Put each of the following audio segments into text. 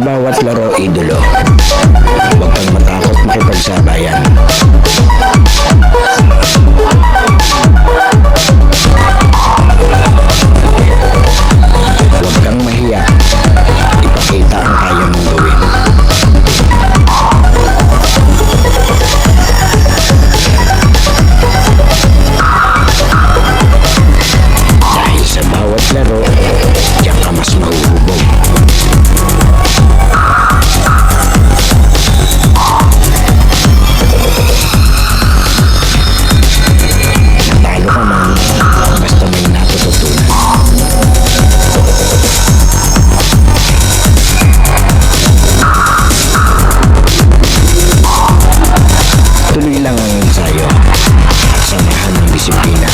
bawat laro, idolo. Huwag kang matakot makipagsabayan. Huwag kang mahiya. Ipakita ang kaya mong gawin. Dahil sa bawat laro, diyan ka mas mahuhubog. Natalo ka man, basta may natututunan. Tuloy lang ang ensayo at samahan ng disiplina.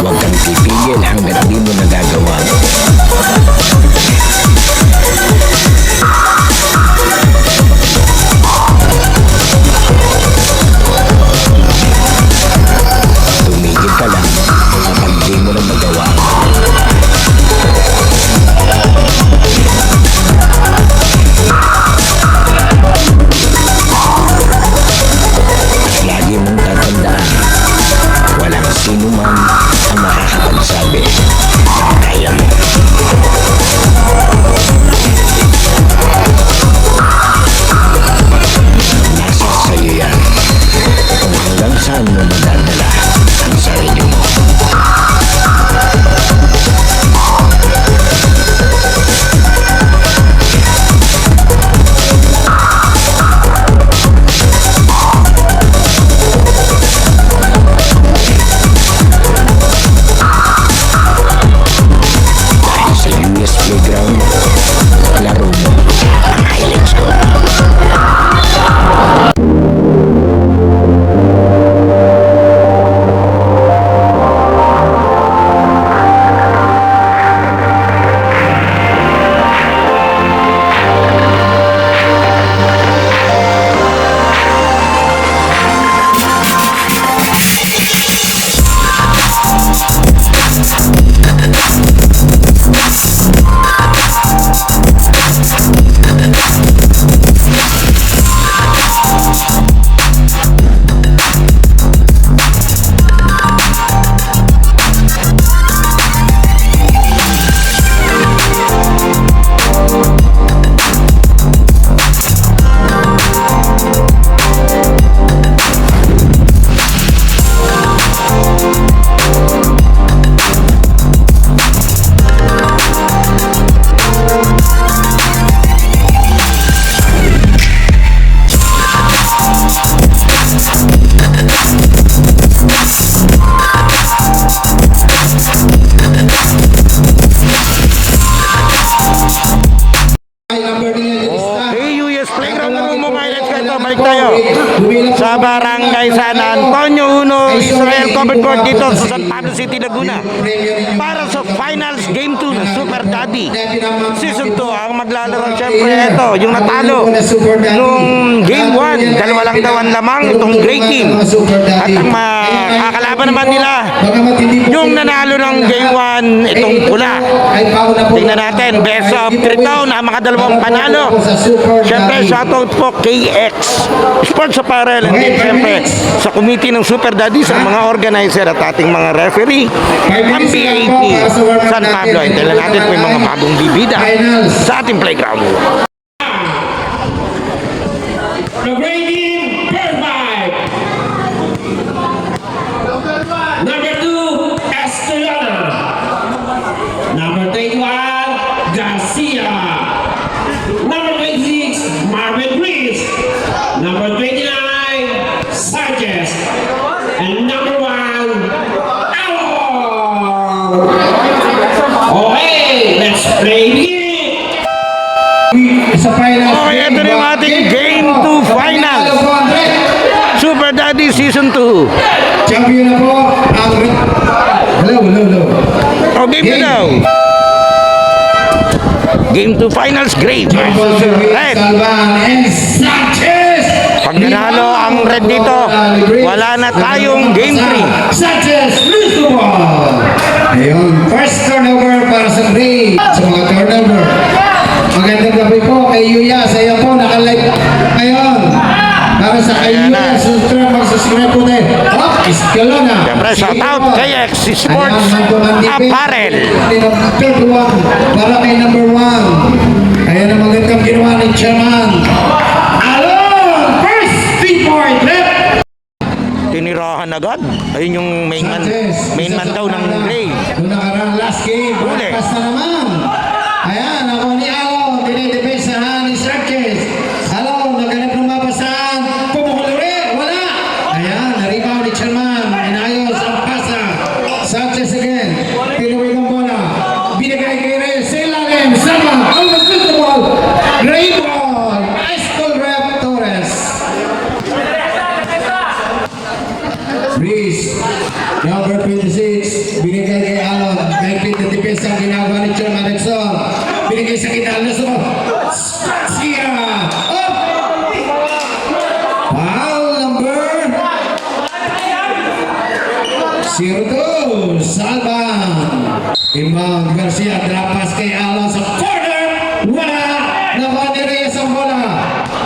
Huwag kang pipigil hanggat di mo nagagawa. Tumigil ka lang kapag di mo na magawa. At lagi mong tatandaan, walang sino man ang makakapagsabi na kaya mo. Nasa sa'yo yan kung hanggang saan mo madadala ang sarili mo. Dahil sa US Playground, laro mo ang highlights ko. Okay, US Playground na mo mga highlights ka ito. Balik tayo sa Barangay San Antonio 1, Israel Covered Court dito sa San Pablo City, Laguna. Para sa finals game 2 ng Super Daddy Season 2, ang maglalaro syempre ito, yung natalo nung game 1, dalawa lang daw ang lamang itong Grey Team. At ang makakalaban naman nila yung nanalo ng game 1, itong pula. Tingnan natin, best of 3 daw na mga dalawang panalo. Siyempre, shoutout po KX Sports Apparel and din siyempre sa committee ng Super Daddy, sa mga organizer at ating mga referee, ang BAP San Pablo. Hintayin natin po yung mga bagong bibida sa ating playground. The Grey Team, perfect. Number 2, Estrella. Number 21, Garcia. Number 26, Marvin Reese. Number 29, Sanchez. And number 1, Alon. Okay, let's play the game. Okay, ito na yung ating Game 2 Finals. Super Daddy Season 2. Champion na po ang hello. O, game na daw. Game 2 Finals, Gray versus Red. Salvan and Sanchez. Pag nanalo ang red dito, wala na tayong game 3. Sanchez, lose the ball. Ayun, first turnover para sa Gray. Sa mga turnover. Magandang gabi po kay Yuya. Sa iyo po, nakalive ngayon. Para sa kay Ayan Yuya, na. magsasubscribe po tayo. Oh, Escalona. Siyempre, shout out kay X Sports Apparel. Third one, para kay number 1. Ayan ang magandang ginawa ni Chairman. Alon, first 3-point left. Tinirahan agad. Ayun yung main man daw ng Gray. Noong nakarang last game, Huli. broadcast na naman. Ayan, ako ni Alon, dinidepensahan ni Sanchez. Alon, naganap ng mapasaan. Pumukuluri, wala. Ayan, na-rebound ni Chairman. Inayos ang pasa. Sanchez again. Tinuwig ang bola. Binigay kay Reyes. Sa ilalim. Salva. Almost missed the ball. Great ball. Nice goal rep Torres. Reese. Number 26. Binigay kay Alon. Mahigpit na depensa ang ginagawa ni Chairman Rexon. Binigay sa kita. Nasa mo. Sia. Up. Foul number 02. Salvan. Inbound Garcia. Drop pass kay Alon sa corner. Wala. Nakuha ni Reyes ang bola.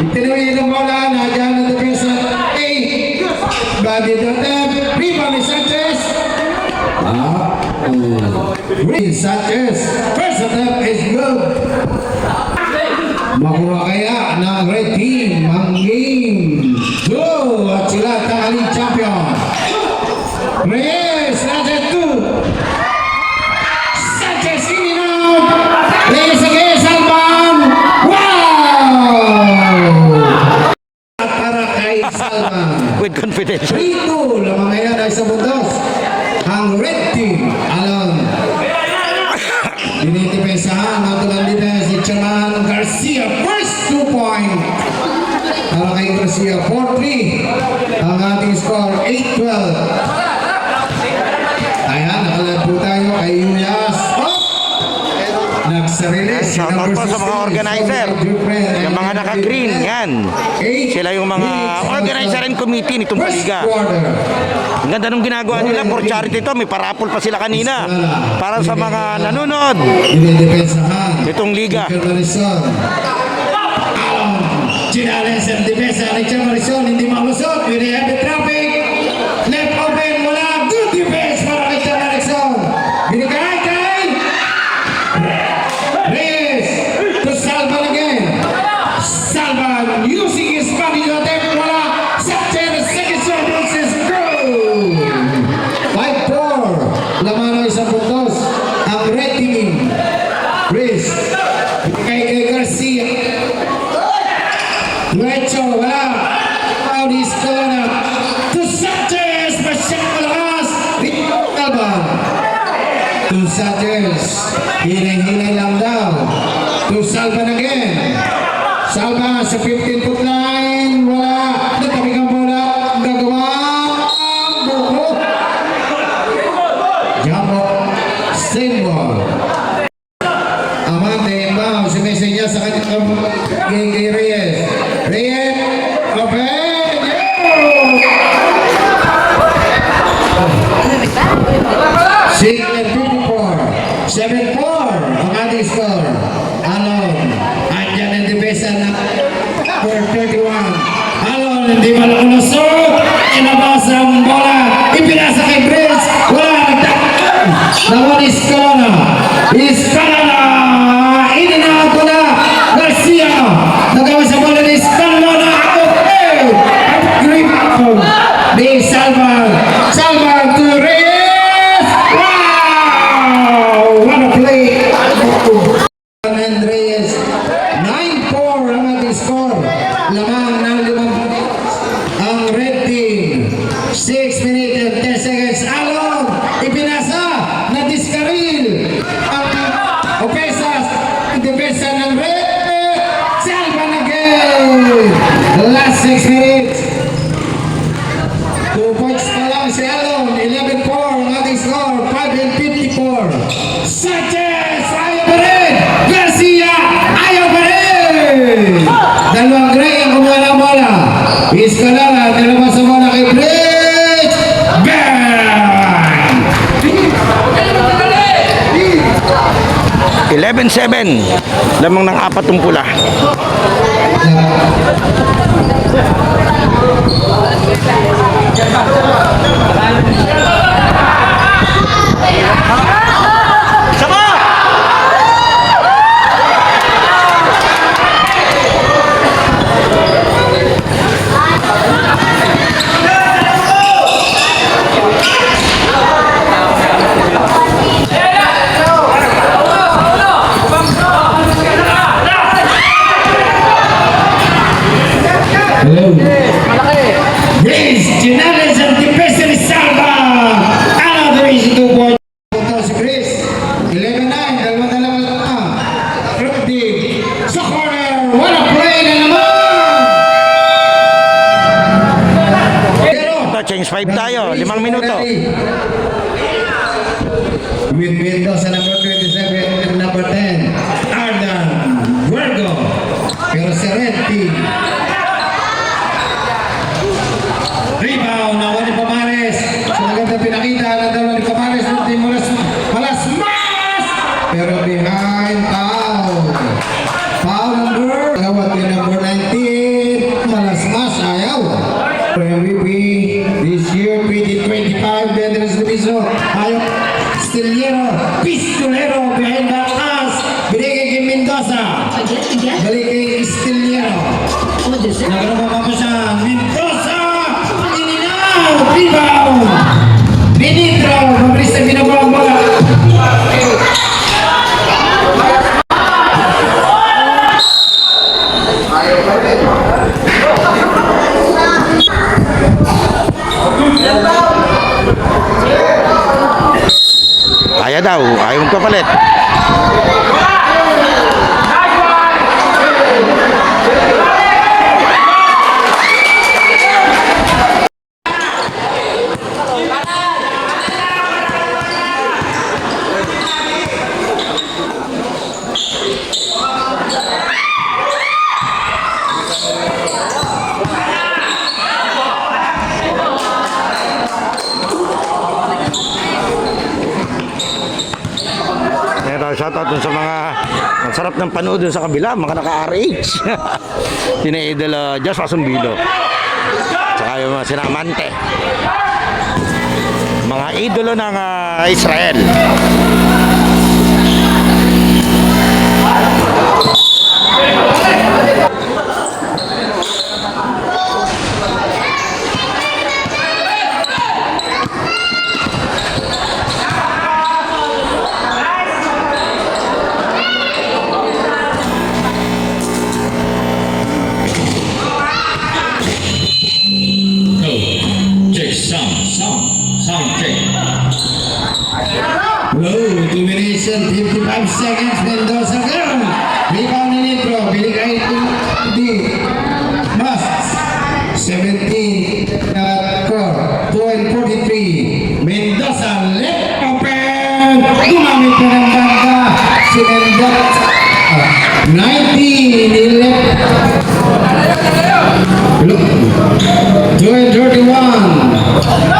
Itinuwi ng bola. Nandiyan ang depensa. Body to them. Rebound ni Sanchez. Sanchez. First attempt is good. Makuha kaya ng red team ang game 2 at sila tanghaling champion. Reyes, Sanchez 2. Sanchez in and out. Reyes again, Salvan. Wow! Para kay Salvan. With confidence. 3-2 lamang ngayon ay sa bundos. Ang red team, Alon. Dinidepensahan ang tulang defense si Chairman Garcia. First 2-point. Para kay Garcia, 4-3. Ang ating score, 8-12. Ayan, nakalag po tayo kay Yulias. Oh! Nagsarilis. Shout out po sa mga organizer. Yung mga naka-green, yan. Sila yung mga organizer and committee nitong liga. Ang ganda nung ginagawa nila for charity to. May parapol pa sila kanina. Para sa mga nanonood Dinidepensahan. nitong liga. Marisol. Chinales ang depensa ni Marisol. Hindi malusot. With the heavy traffic. Left open mula. Good defense para kay Marisol. Binigay kay Reyes. To Salvan again. Salvan using his body to attempt. Wala. Sanchez. Second shot is good. 5-4. Laman ng isang puntos. Ang red team. Reyes. Kay Garcia. Luecho, wala. Out is Corona. To Sanchez. Masyak malakas. Alban. To Sanchez. Hinay-hinay lang daw. To Salvan again. Salvan sa 15-foot line. Wala. Natabi kang bola. Gagawa. Ang buko. Jumbo. Same ball. Amante, inbound. Sumisenya sa kanyang kay Reyes. Reyes. Open. Sigler 54. 7-4. Ang ating score. Alon. Andyan ang depensa na for 31. Alon. Hindi malukulusot. Inabas ang bola. Ipinasa kay Prince. Wala. Nagtakot. Nawan Escalona. Escalona. Ininaan ko na. Garcia. Nagawa sa bola ni Escalona. Okay. Grip ni Salvan. Salvan to Reyes. Wow. What a play. And Reyes. 9-4 ang ating score. Lamang ng 5 ang red team. 6 minutes and 10 seconds. Alon. Ipinasa. Na-discaril. Ang Opesas. Depensa ng red. Salvan again. Last 6 minutes. 2 points pa lang si Alon. 11-4 ang ating score. 5-54. Sanchez. Ayaw pa rin. Garcia. Ayaw pa rin. Dalawang Gray ang kumuha ng bola. Iskalala, nilabas sa bola kay Bridge. Bang! 11-7. Lamang ng 4 pula. Bridge, Ginales ang Depresa ni Salva. Another easy 2 point. Punta si Chris. 11-9, dalawa-dalawa na. Fruity. Sa corner. Wala play na naman. Pero, Ito, change 5 tayo. 5 minuto. With Mendoza number 27 and number 10. Ardan Virgo. Pero si Reddy. Rebound na wali Pamares. So maganda pinakita na daw ni Pamares ng team Malasmas. Pero behind foul. Foul number. Gawat ni number 19. Malasmas ayaw. MVP this year 2025 Veterans Division. Ayaw. Stiliero. Pistolero behind the us. Binigay kay Mendoza. Balik kay Stiliero. Nagkaroon pa siya. Mendoza. Rebound! Benitro! Mabilis na ginagawa ang bola. Kaya daw. Ayaw magpapalit. Shoutout dun sa mga ang sarap ng panood dun sa kabila, mga naka-RH. Tinaidol Josh Masumbilo. Saka yung mga sinamante. Mga idolo ng Israel. Sound check. Whoa, domination, 55 seconds, Mendoza girl. Rebound ni Nitro, binigay ito di Must. 17 at core, 2 and 43. Mendoza left open. Gumamit pa ng banda. Si Mendoza. 19, he left. Look. 2 and 31.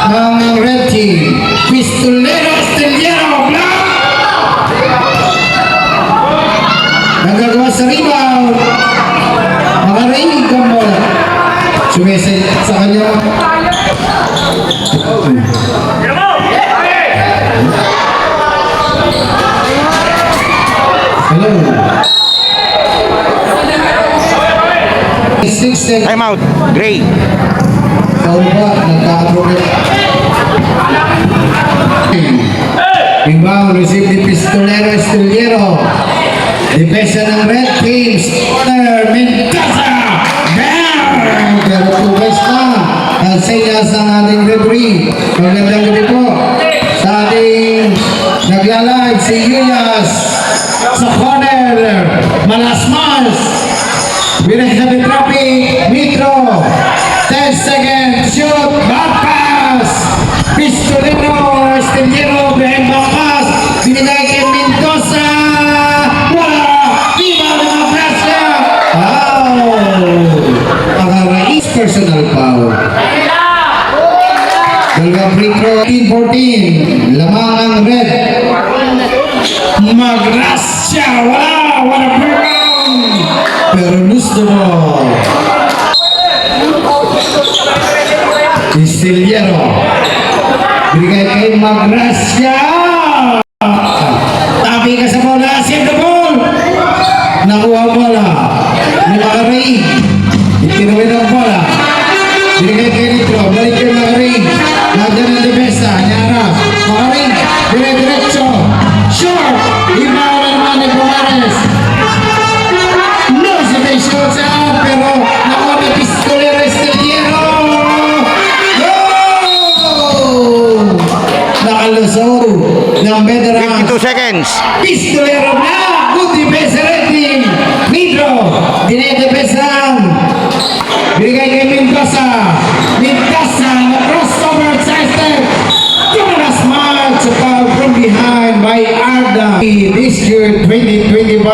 Ang red team. Pistolero, Stiliero, block! Nagagawa sa rebound. Makarinig ang bola. Sumisid sa kanya. Hello. 6 seconds. Time out. Gray. Foul ba? Nagkakaproblem. Rebound, receive ni Pistolero Estiliero. Depensa ng Red Teams. Corner, Mendoza. Bang! Pero 2 guys na. Ang senyas ng ating referee. Magandang gabi po. Sa ating nagla-live si Yuyas. Sa corner, Malasmas. Binig na traffic, Mitro. 10 seconds, shoot, back pass. Pistolero, Estiliero, behind back pass. Binigay kay Mendoza. Wala! Viva mga Frasya! Wow! Ang race personal. personal foul. Dalawang free throw, 14-14. Lamang ang red. Magrasya! Wala! Wala breakdown! Pero lose the ball. Istiliero. Bigay kay Magrasya. Tapi ka sa bola. Save the ball. Nakuha ang bola. Ni Magaring. Itinuwin ang bola. Binigay kay Nitro. Balik kay Magaring. Lagyan ng debesa. Nyara. Magaring. Dire-diretso. Short. Ibaw na naman ni Pumares. No si may shot siya. Pero nakuha ni Pistolero Esteliero. Goal! Nakalusog ng veteran. 52 seconds. Pistolero na. Good defense rating. Nitro. Dinedepesan. Binigay kay Mendoza. Mendoza na crossover sa step. Tumalas March sa foul from behind by Arda. This year 2025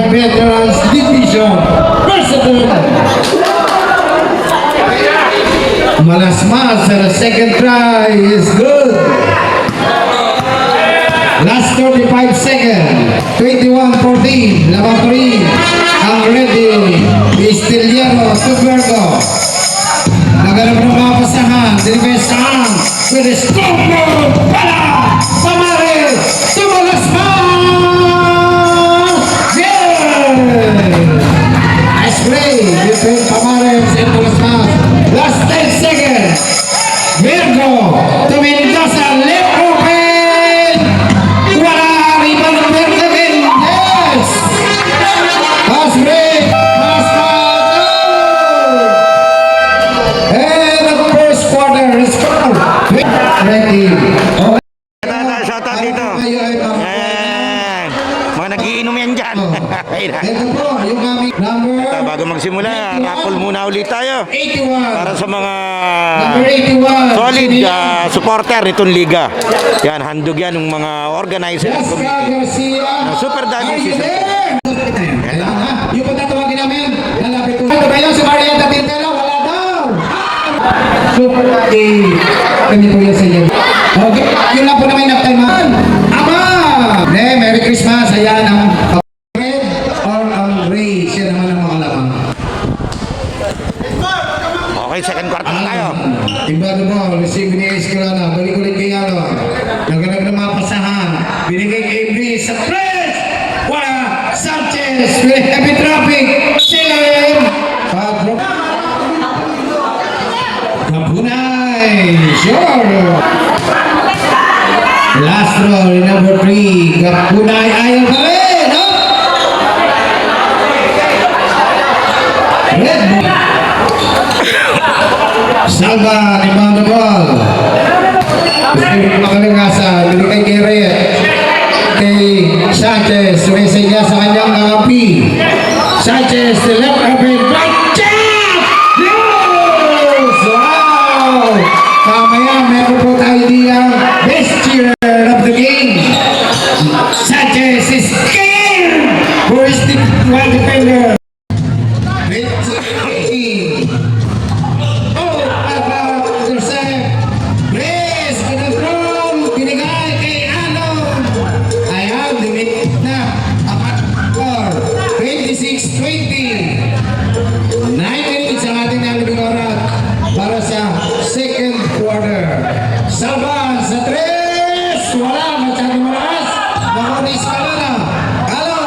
Veterans Division. Versatile. Malasmas sa second try is good. Last 35 seconds. 21-14. Lamang 3. Ang ready. Istiliero. Supergo. Naganap ng mga pasahan. Dinibesahan. With a scope move. Pala. Pamares. Tumalasmas. Yeah. Nice play. Between Pamares and Tumalasmas. Last 10 seconds. Virgo. To Mendoza. Left open. Wala. Rebound ng Virgo again. Yes. Pass break. And the first quarter is gone. Ready. Shoutout dito. Ayan. Mga nagiinom yan dyan. Ito po, yung aming number Bago magsimula, raffle muna ulit tayo. 81. Para sa mga Number 81. solid supporter nitong liga. Yan, handog yan ng mga organizer ng Jessica committee. Garcia. Super Daddy Are you Season. there? Ayan ha. Yung pagtatawagin namin, lalapit ko. Ito kayo sa Marietta Tintero, wala daw. Super Daddy. Kami po yan sa inyo. Okay, yun lang po naman yung nagtaiman. Ama! Merry Christmas. Ayan ang red or ang gray. Siya naman ang mga lamang. Okay, second quarter na tayo. Iba the ball, receive ni Escalana, balik ulit kay Yalo. Naganap ng mga pasahan, binigay kay Ibris sa press! Wala! Sanchez! With heavy traffic! Silim! Pag-drop. Kapunay! Sure! Last roll, number 3. Kapunay ayaw pa rin! No? Red ball. Salva, rebound the ball. Spirit makalingasa, binigay kay Reyes. Kay Sanchez, sumisay niya sa kanyang kakampi. Sanchez, the left open, right check! Yes! Wow! Kamaya, meron po tayo diyang best cheer of the game. Sanchez is scared for his one defender. Salvan sa 3! Wala! Masyadong malakas! Nakunis ka na na! Hello!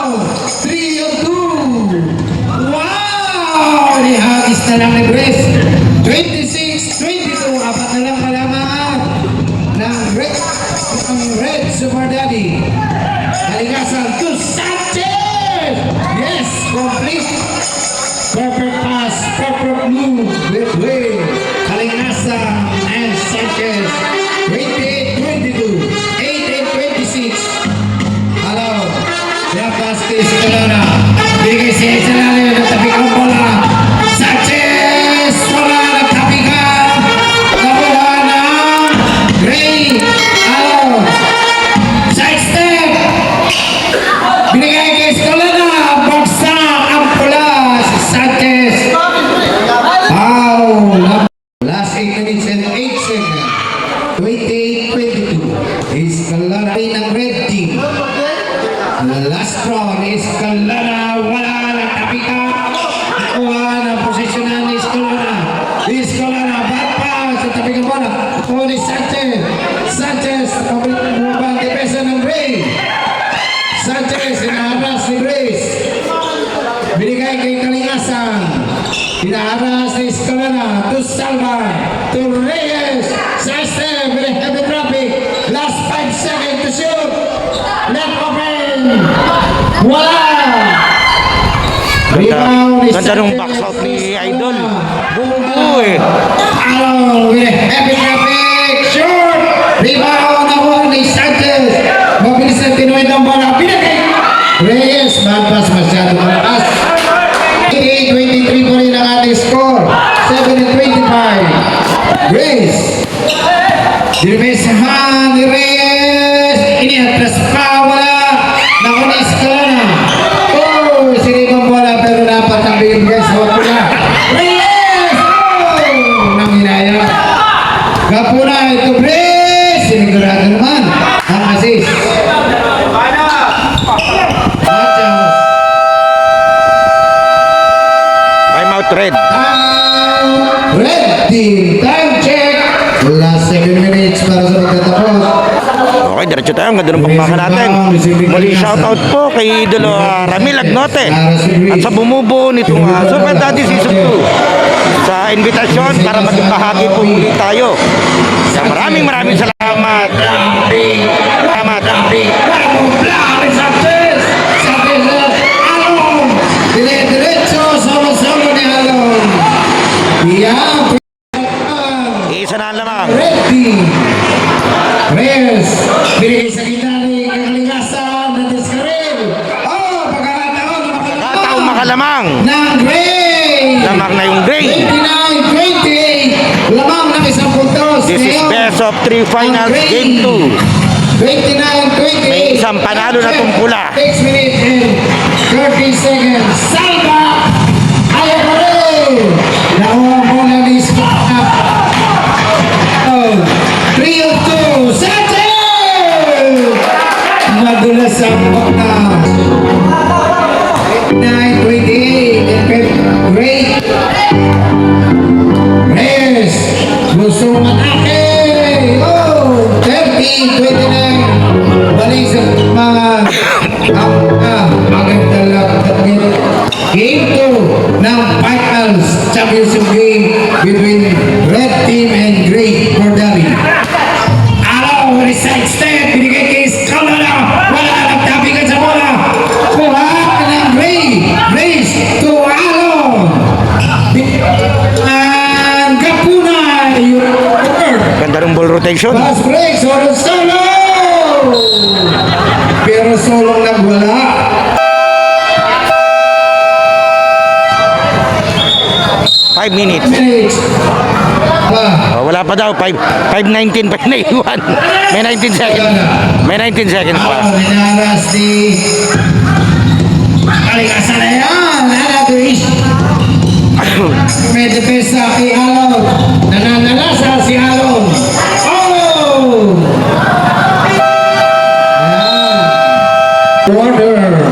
3 on 2! Wow! Nihagis na lang ni Bres! 26-22! Apat na lang kalamangan ng Red Super Daddy! Kaligasan to Sanchez! Yes! Complete! Perfect pass! Perfect move! With way! Kaligasan and Sanchez! 28-22, 8-26. Hello. Yapastis Corona. Bigay siya sa lalim. Nagtapik ang bola. Sanchez. Wala. Nagtapikan. Nakuha ng Gray. Hello. Side step. Binigay kay Corona. Bagsak ang pula. Si Sanchez. Foul. bola, bad pass sa tabi ng bola. Oli Sanchez. Sanchez, pabalik depensa ng Gray. Sanchez, inaharas ni Grace. Binigay kay Kalingasan. Inaharas ni Escalera. To Salva. To Reyes. Sa step. With a heavy traffic. Last 5 seconds to shoot. Left open. Wala! Rebound ni Ganda nung Sanchez. box out ni Idol. Bumbu eh. Along with a heavy traffic. Short. Rebound ako ni Sanchez. Mabilis na tinuwid ang bola. Pinagay. Reyes. Bad pass masyado malakas. 28-23 pa rin ang ating score. 7-25. Grace. Diremesahan ni Reyes. Iniatras pa. Wala. Nakunis ka na. Oh, sinibang bola pero dapat ang bigay sa wapula. Reyes! Oh! Nanginaya. Kapuna ito Grace. Sinigurado naman. Ang assist. Time out red. Red team, time check. Last 7 minutes para sa magtatapos. Okay, diretso tayo. Ang ganda ng pakbakan natin. Muli shoutout po kay Idol Ramil Agnote at sa bumubuo nitong Super Daddy Season 2 sa invitasyon para maging bahagi po muli tayo. Kaya maraming salamat. Salamat. Sanchez, Alon. Diretso, solo-solo ni Alon. Yan. Isa na lamang. Red team. Reyes. Binigay sa gitna ni Kalingasan na Descaril. Oh, pagkakataon. Kataong makalamang. Ng Gray. Lamang na yung Gray. 29-28. Lamang ng isang puntos. This is best of 3 finals game 2. 29-28. May isang panalo na tumpula. 6 minutes and 30 seconds. Salva! Ayaw pa rin! Nakuha ang bola ni Scott. 3-2. Sanchez! Madulas sa bola. 29-28. Great. Reyes. Gusto matake. Oh! 30-29. Balik sa mga magandang Game 2 ng finals championship game between red team and gray for Derby. Alaw, reside step, binigay kay Escalera. Wala, nagtabigan sa bola. Kuha ng Gray. Race to Alaw. And Kapuna, yung third. Ganda ng ball rotation. Pass break, solo. Pero solong nagwala. 5 minutes. Minutes. Oh, wala pa daw. 5:19 pa naiwan. May 19 seconds. May 19 seconds pa. Minaras ni Kalingasan na yan. Nanatuis. May depensa kay Alon. Nananalasa si Alon. Oh! Border.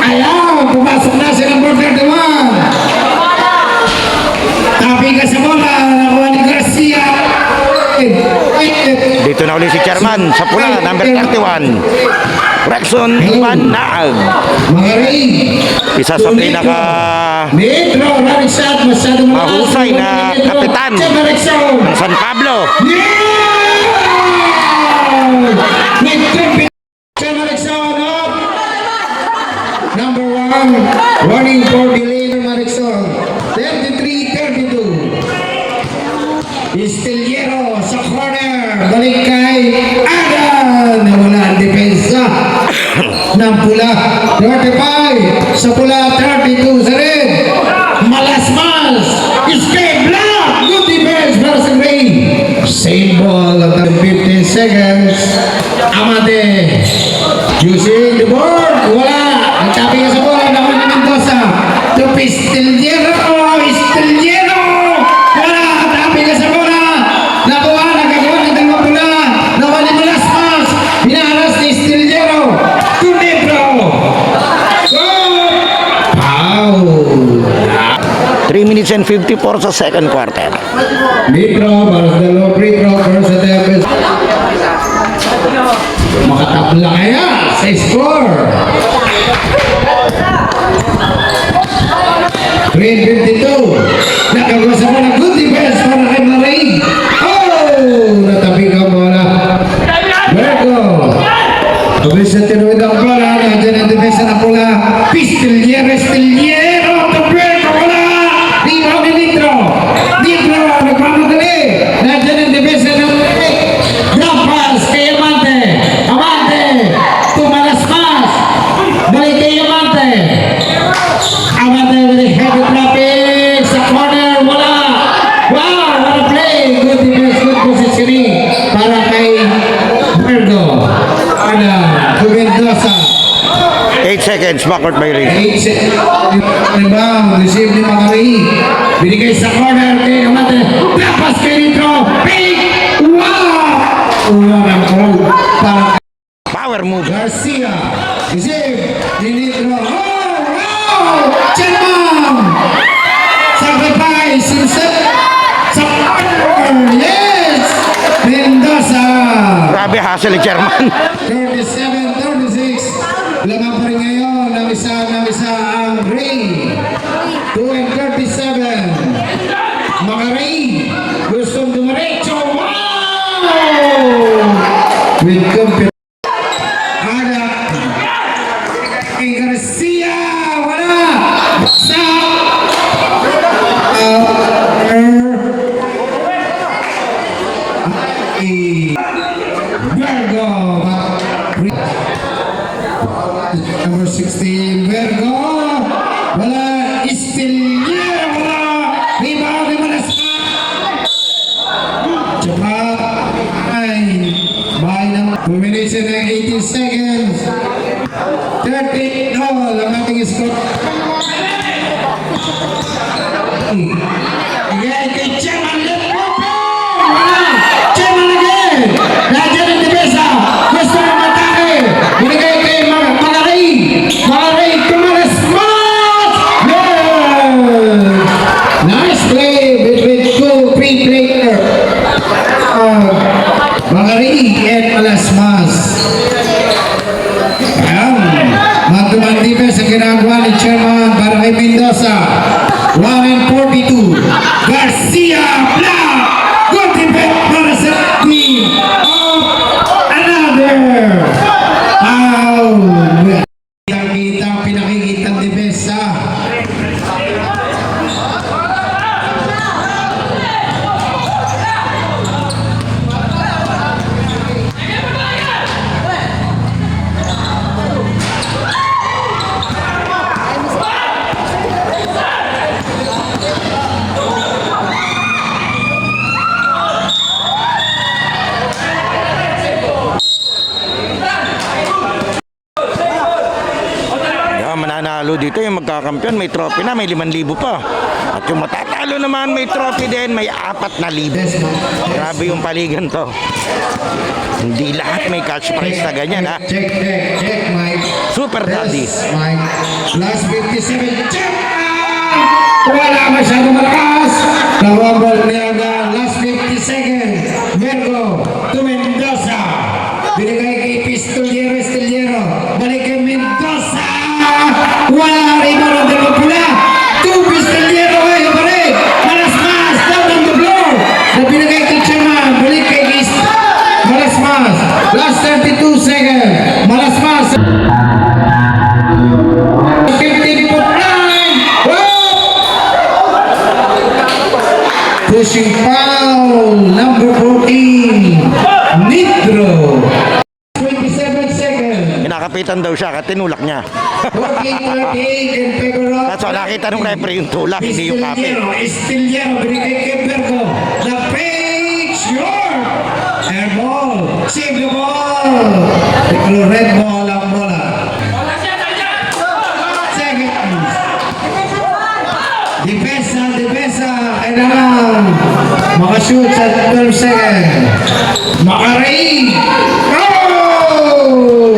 Ayan, pumasok na silang border naman. Tapi ka sa bola, nakuha ni Garcia. Dito na uli si Chairman sa pula, number 31. Rexon Panag. Mga rin. Isa sa pinaka Metro, running shot, masyadong malakas. mahusay na kapitan ng San Pablo. Number 1, running for delay ng Marixon. 33-32. Estillero sa corner. Balik kay Adan. Nawala ang depensa ng pula. 35 sa pula. 32 sa red. Malasmas. Escape block. Good defense para sa Gray. Same ball at 15 seconds. Amade. Using the board. Wala. Ang tabi ka sa bola. Nakuha ni Mendoza. To Estillero. Estillero. Wala. Ang tabi ka sa bola. Nakuha. Nagagawa ng dalawang pula. Nakuha ni Malasmas. Hinaharas ni Estillero. To Negro. Go. Foul. minutes and 54 sa second quarter. Litro, para sa dalawa free throw, para sa Tempest. Makatabla kaya sa score. 3:52. Nakagwasa mo na good defense para kay Marie. Oh! Natabi ka bola. Vergo. Abis sa tinuwid ang bola. Nandiyan ang defense na pula. Pistillero. To Vergo. Bola. Rebound ni Nitro. Nitro. Nagmamadali. Nandiyan ang defense na drop pass kay Amante. Tumalas-mas. Balik kay Amante. Amante with a heavy traffic sa corner. Wala. Wow. What a play. Good defense. Good positioning. Para kay Vergo. Mendoza. 8 seconds, backward by Ray. 8 seconds. Rebound. Receive ni Macari. Binigay sa corner kay Amante. Tapas kay Nitro. Big. Wow. What a goal. Para Power move. Garcia. Receive. Dinitro. Oh! Chelman! Sacrifice himself. Sa corner. Yes! Mendoza. Grabe hustle ni Chairman. 37-36. Lamang pa rin ngayon. Namisa ang Ray. 2 and 37. Macari. Gustong dumaretso. Wow! With company. Ada kay Garcia, wala sa Vergo. Number 16 Vergo, wala. Istillero, wala. Rebound ni Malasma. Tsaka ay bahay ng 2 minutes and 18 seconds. 30 all ang ating score. Again kay Chairman Lepo. Wala! Chairman again! Nandiyan ang debesa. Gusto mo matake. Binigay kay Macari. Macari, tumalas. Nice play between two pre-player. Macari and Malasmas. Ayan. Magdumang defense ang ginagawa ni Chairman para kay Mendoza. 1 and 42. Garcia block. Good defense para sa team of another. Foul. Kita pinakikita ang defensa. Mananalo dito yung magkakampiyon, may trophy na, may 5,000 pa. At yung matatalo naman, may trophy din, may 4,000. Grabe yung paligan to. Hindi lahat may cash prize na ganyan, ha? Check, Mike. Super Daddy. Yes, Mike. Last 57. Check! Wala masyado malakas. Nawabal niya agad. Last 50 seconds. Vergo to Mendoza. Binigay kay Pistillero. Balik kay Mendoza. Wala rin mo ng dalawang pula. Two Pistillero kayo pa rin. Malasmas. Down on the floor. Na binigay kay Chairman. Balik kay Malasmas. Last 32 seconds. Malasmas. 50-49. Pushing foul. Number 14. Nitro. 27 seconds. Kinakapitan daw siya, kaya tinulak niya. 14-38 in favor of... That's all, nakita nung referee yung tulak, hindi yung kapit. Estillero, binigay kay Vergo. The page, short. Air ball. Save the ball. Red ball ang bola. Seconds. Depensa. Kailangan makashoot sa 12 seconds. Macari. Oh!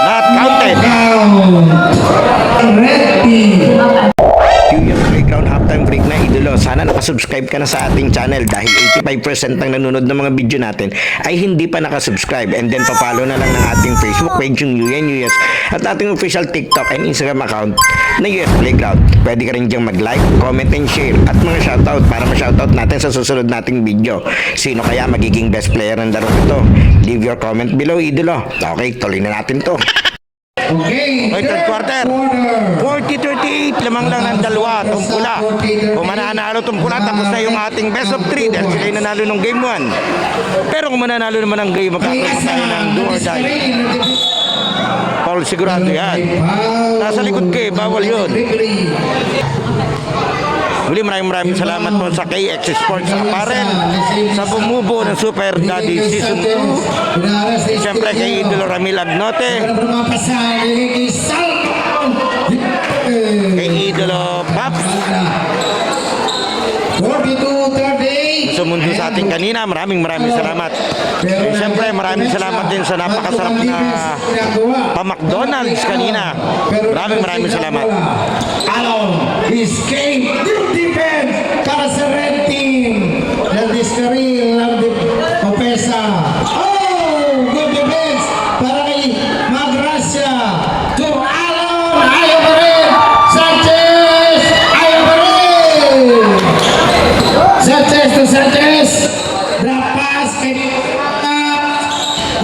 Not counted. Foul. Yung Playground halftime break na idolo, sana nakasubscribe ka na sa ating channel dahil 85% ng nanonood ng mga video natin ay hindi pa nakasubscribe, and then papalo na lang ng ating Facebook page yung UNUS at ating official TikTok and Instagram account na US Playground. Pwede ka rin diyang mag-like, comment and share at mga shoutout para ma-shoutout natin sa susunod nating video. Sino kaya magiging best player ng laro ito? Leave your comment below, idolo. Okay, tuloy na natin to. Okay, Okay, third quarter. 40-38, lamang lang ng dalawa, tumpula. Kung mananalo tumpula, tapos na yung ating best of 3 dahil sila yung nanalo ng game 1. Pero kung mananalo naman ng game, magkakaroon tayo ng do or die. Paul, sigurado yan. Nasa likod kayo, bawal yun. Muli, maraming salamat po sa KX Sports sa Apparel, sa bumubo ng Super Daddy Season 2. Siyempre kay Idolo Ramil Agnote, kay Idolo Paps, 42-38. sumundo sa ating kanina. Maraming salamat. And siyempre, maraming salamat din sa napakasarap na pa-McDonald's kanina. Maraming salamat. Alon, escape, good defense para sa red team. Nandiskaril ng Opesa. Oh, good defense para kay Magracia. To Alon, ayaw pa rin. Sanchez, ayaw pa rin. Sanchez to Sanchez. The pass kay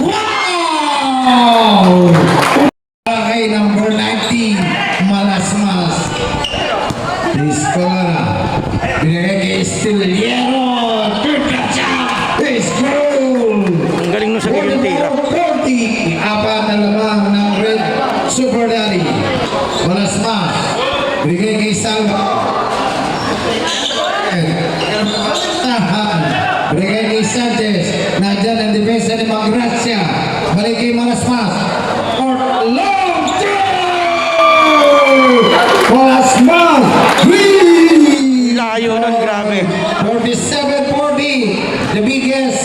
wow! Kay number 19, Malasmas. Discola. Binigay kay Estiliero. Good catch up. It's goal. Ang galing nung sa gigil tira. 40. Apat na lamang ng Red Super Daddy. Malasmas. Binigay kay Salva. Binigay kay Sanchez. Nandiyan ang depensa ni Magracia. Balik kay Malasmas. Long throw! Malasmas! Layo nun, grabe. 47-40. The biggest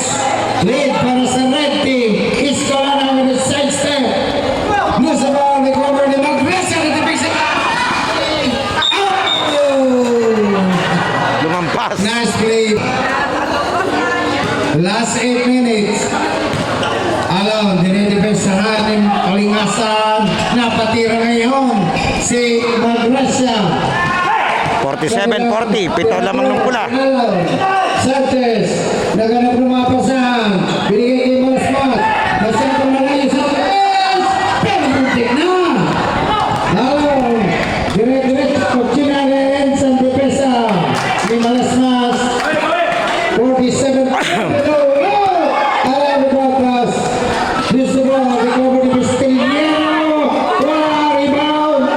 lead para sa red team. Iscolana with a side step. Lose the ball. Recover ni Magracia. The depensa. Oh! Lumampas. Nice play. Last 8 minutes. Alon, dinidepensahan ng Kalingasan. Napatira ngayon si Magracia. 47-40, pito lamang ng pula. Alon, Sanchez, naganap lumapasan. Binigay kay Malasmas. Nasentro na ngayon sa Sanchez. Pero muntik na. Alon, dire-diretso. Chinaren sa depensa ni Malasmas. 47. Alam mo ba, gusto mo, recover ni Pistillero. Wow, rebound.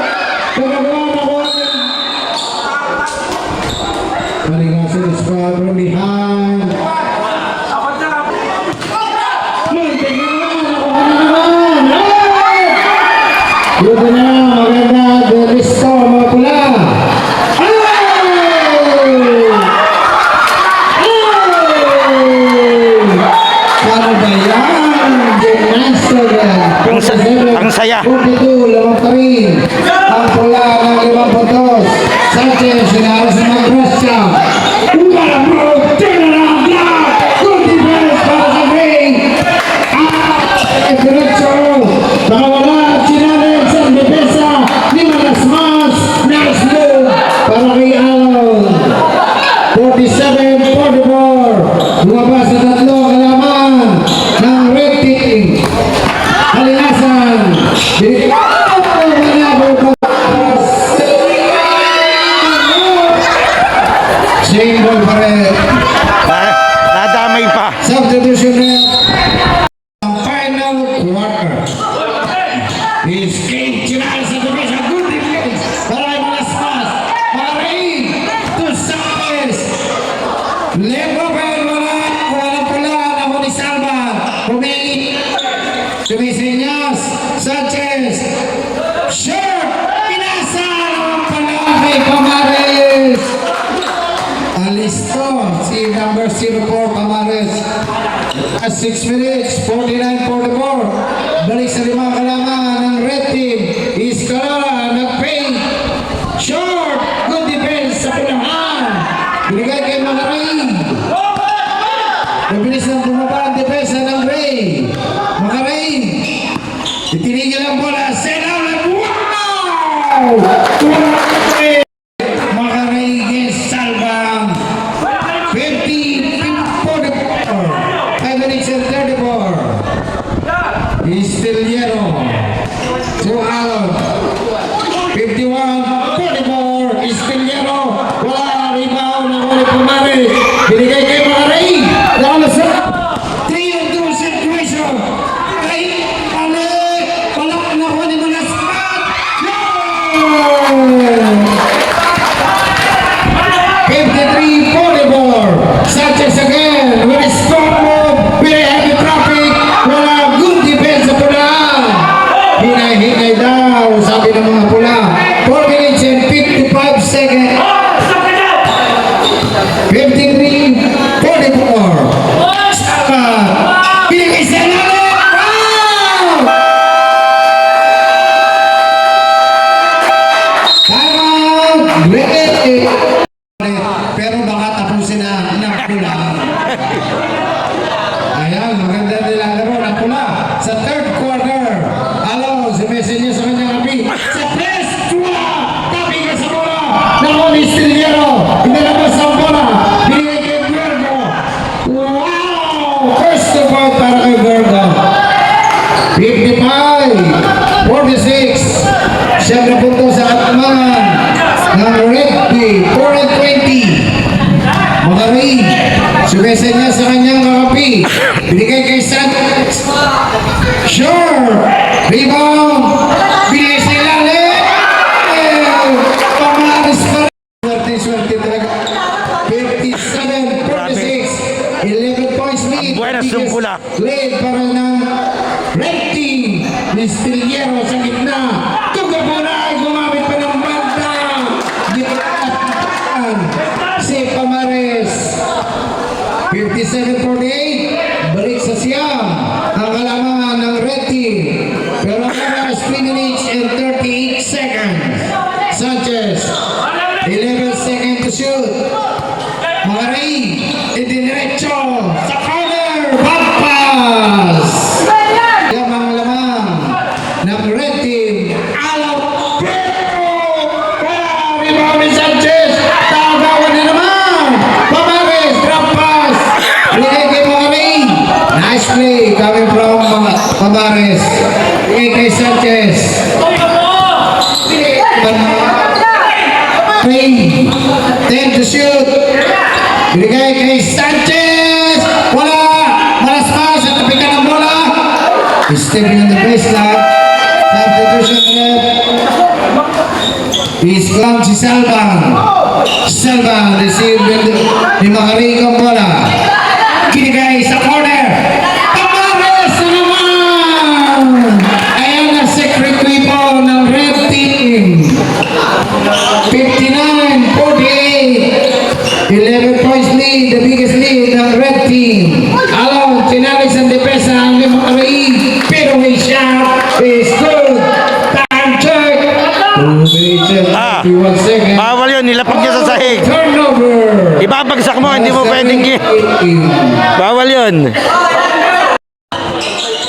Nagagawa na ko. Maligasin is from behind. Muntik na naman. Ako ka na naman. Dito na, maganda. Delisto, mga pula. Paano ba yan? Ang saya. 42, lamang pa rin. Ang pula ng 5 puntos. Sanchez, sinara sa Magracia. Umarang bro, turn around now. Good defense para sa Gray. Diretso. Nakawala, sinara sa depensa ni Malasmas. Nice move para kay Alon. 47-44. Lumabas sa tatlo kalaman ng red team. Kalinasan. Single pa rin. Nadamay pa. Substitution rin. Ang final quarter. Escape. Chinal sa division. Good defense. Maray Malasmas. Maray to Sanchez. Lego pero wala pula. Ako ni Salva. Humingi. Sumisinyas. Sanchez. Sure. Pinasa. Pala kay Pamares. Alisto. Si number 04 Pamares. At 6 minutes. 49-44. Balik sa 5 kalaman ng red team. Iscalora. Nag-pay. Pamares. Binigay kay Makaray. Nakalasap. 3-2 situation. Ay, palak na ko ni Malaspat. Goal! 53-44. Sanchez again with a strong move. Very heavy traffic. Wala good defense sa pula. Hinay-hinay daw, sabi ng mga pula. 4 minutes and 55 seconds. 53-44. Saka. Binigay sa lalim. Wow! Time out. Great. Pero baka tapusin na ng pula. Ayan, maganda nilalaro ng pula. Sa third quarter, alo, si Messi niya sa kanyang api. Sa press, Chua! Tabi ka sa bola! Nako ni Stiliero! Inalabas ang bola! Binigay kay Virgo! Wow! First of all, para kay Virgo. 55, 46. Siya na punto sa atman ng Red Team, 4-20. Makaray, sumesa niya sa kanyang kakapi. Binigay kay Santos. Sure! Rebound! Binigay sa ilalim! Pamaris pa rin. Swerte talaga. 57-46. 11 points lead. Buenas yung pula. Lead para ng Red Team. Mistrillero sa gitna. Tugabona ay gumamit pa ng banda. Gitnaan. Si Pamares. 57-48. Balik sa siyam. Ang kalamangan ng Red Team. Pero oras 3 minutes and 38 seconds. Sanchez. 11 seconds to shoot. Makaray. Idiniretso. Sa corner. Back pass. Yung mga lamang ng Red Team. Alaw. Rebound ni Sanchez. Tagawan na naman. Pamares. Drop pass. Binigay kay Makaray. Nice play coming from Pamares. Binigay kay Sanchez. 10 to shoot. Binigay kay Sanchez. Wala. Malaspas at tapikan ng bola. Stepping on the baseline. Substitution rep. Is gone si Salvan. Salvan receive ni Makaray ang bola. Kinigay sa corner. Pamares na naman. Ayan na secret weapon ng Red Team. 59-48. 11 points lead, the biggest lead ng Red Team. Alon, sinalis ang depensa ng Makaray. Pero may shot is good. Time check. 2 minutes and 51 seconds. Bawal yun, nilapag niya sa sahig. Turnover. Ibabagsak mo, hindi mo pwedeng bawal yun.